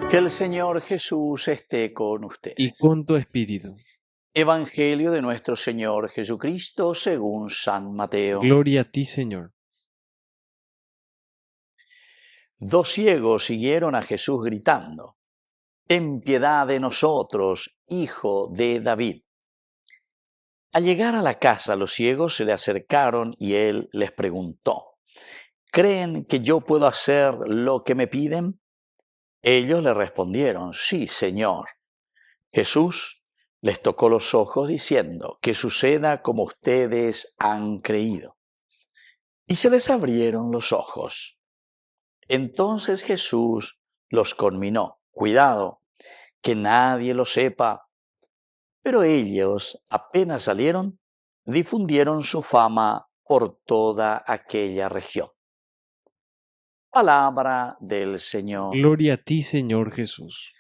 Que el Señor Jesús esté con y ustedes. con tu espíritu. Evangelio de nuestro Señor Jesucristo según San Mateo. Gloria a ti, Señor. Dos ciegos siguieron a Jesús gritando: «Ten piedad de nosotros, hijo de David». Al llegar a la casa, los ciegos se le acercaron y él les preguntó: «¿Creen que yo puedo hacer lo que me piden?». Ellos le respondieron: «Sí, Señor». Jesús les tocó los ojos diciendo: «Que suceda como ustedes han creído». Y se les abrieron los ojos. Entonces Jesús los conminó: «Cuidado, que nadie lo sepa». Pero ellos, apenas salieron, difundieron su fama por toda aquella región. Palabra del Señor. Gloria a ti, Señor Jesús.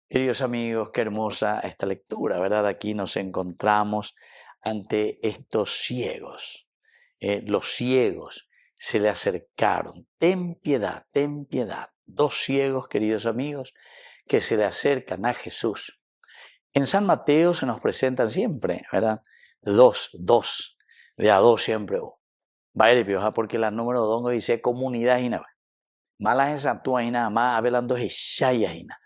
Queridos amigos, qué hermosa esta lectura, ¿verdad? Aquí nos encontramos ante estos ciegos. Los ciegos se le acercaron. Ten piedad, ten piedad. Dos ciegos, queridos amigos, que se le acercan a Jesús. En San Mateo se nos presentan siempre, ¿verdad? Dos, de a dos siempre. Porque la número dos dice comunidad y nada. Malas en Santua y nada más, hablando de Shayahina.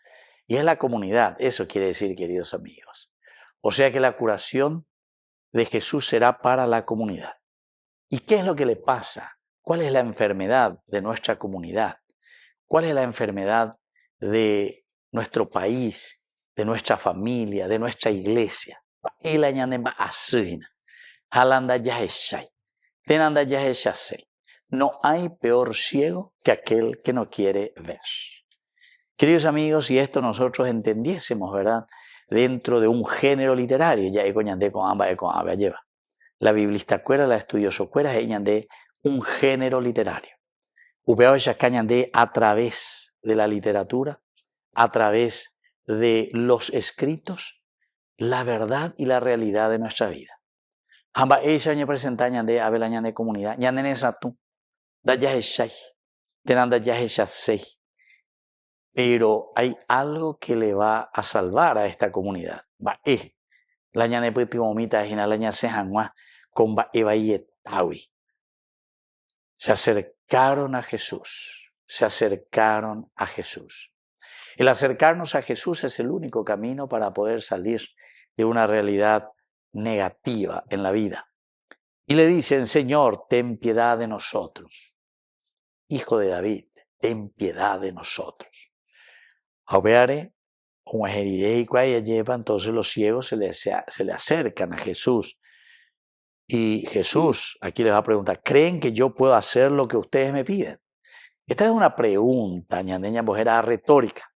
Y es la comunidad, eso quiere decir, queridos amigos. O sea que la curación de Jesús será para la comunidad. ¿Y qué es lo que le pasa? ¿Cuál es la enfermedad de nuestra comunidad? ¿Cuál es la enfermedad de nuestro país, de nuestra familia, de nuestra iglesia? No hay peor ciego que aquel que no quiere ver. Queridos amigos, si esto nosotros entendiésemos, ¿verdad? Dentro de un género literario, ya lleva. La biblista cuera, la estudioso cuera, de un género literario. Upeao de a través de la literatura, a través de los escritos, la verdad y la realidad de nuestra vida. Hamba ella ñe presenta de abela de comunidad, ñande esa tú, da ya echai, tenanda ya echasei. Pero hay algo que le va a salvar a esta comunidad. La ñane putimomita es la ña sejanua con evayetawi. Se acercaron a Jesús. Se acercaron a Jesús. El acercarnos a Jesús es el único camino para poder salir de una realidad negativa en la vida. Y le dicen: Señor, ten piedad de nosotros. Hijo de David, ten piedad de nosotros. Entonces los ciegos se le acercan a Jesús. Y Jesús aquí les va a preguntar: ¿creen que yo puedo hacer lo que ustedes me piden? Esta es una pregunta, ñandeña bojera retórica.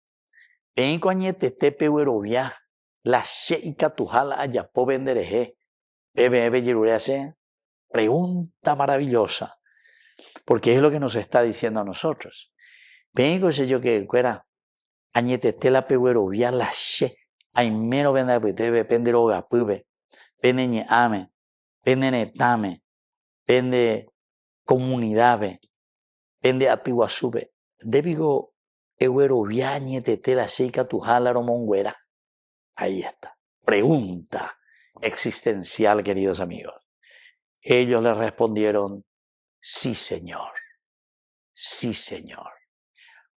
La sheika tujala ayapo vendereje. Pregunta maravillosa, porque es lo que nos está diciendo a nosotros. Vengo ese yo que fuera añete la peguerovia la she. Hay menos venda putebe penderoga pube. Pende ame. Pende netame. Pende comunidad. Pende atiguasube. Debigo eguerovia añete la sheika tujala romonguera. Ahí está. Pregunta existencial, queridos amigos. Ellos le respondieron: sí, Señor. Sí, Señor.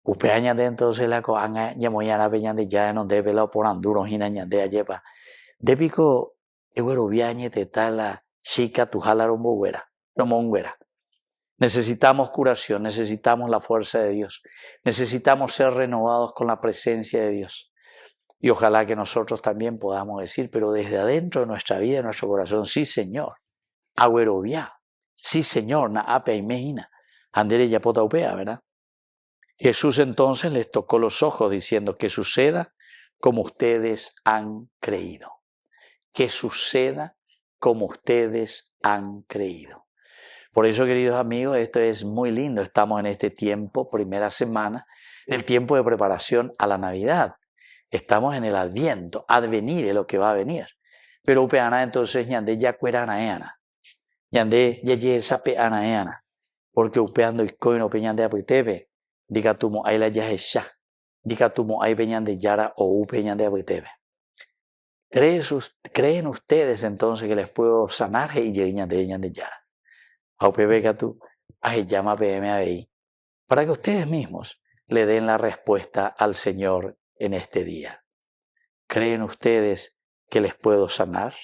Upeaña de entonces la coanga yamoyana peñan de ya no debe la por anduro hinaña de ayepa. Debico eguero viañe te tala chica tu jalaron boguera, no monguera. Necesitamos curación, necesitamos la fuerza de Dios, necesitamos ser renovados con la presencia de Dios. Y ojalá que nosotros también podamos decir, pero desde adentro de nuestra vida, de nuestro corazón: sí, Señor. Agüero via. Sí, Señor. Na apea y mejina. Andere ya pota upea, ¿verdad? Jesús entonces les tocó los ojos diciendo: que suceda como ustedes han creído. Que suceda como ustedes han creído. Por eso, queridos amigos, esto es muy lindo. Estamos en este tiempo, primera semana, del tiempo de preparación a la Navidad. Estamos en el Adviento. Advenir es lo que va a venir. Pero upeana entonces ñande ya cuera anaeana. Ñande ya ye sape anaeana. Porque upeando iscoino peñande apitebe. Diga tumo, ahí la ya es ya. Dicatumo hay peñan de Yara o u peñan de Abetebe. ¿Creen ustedes entonces que les puedo sanar y llegan de Yara? Aupebecatu, llama PMAI, para que ustedes mismos le den la respuesta al Señor en este día. ¿Creen ustedes que les puedo sanar?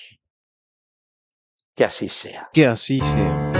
Que así sea. Que así sea.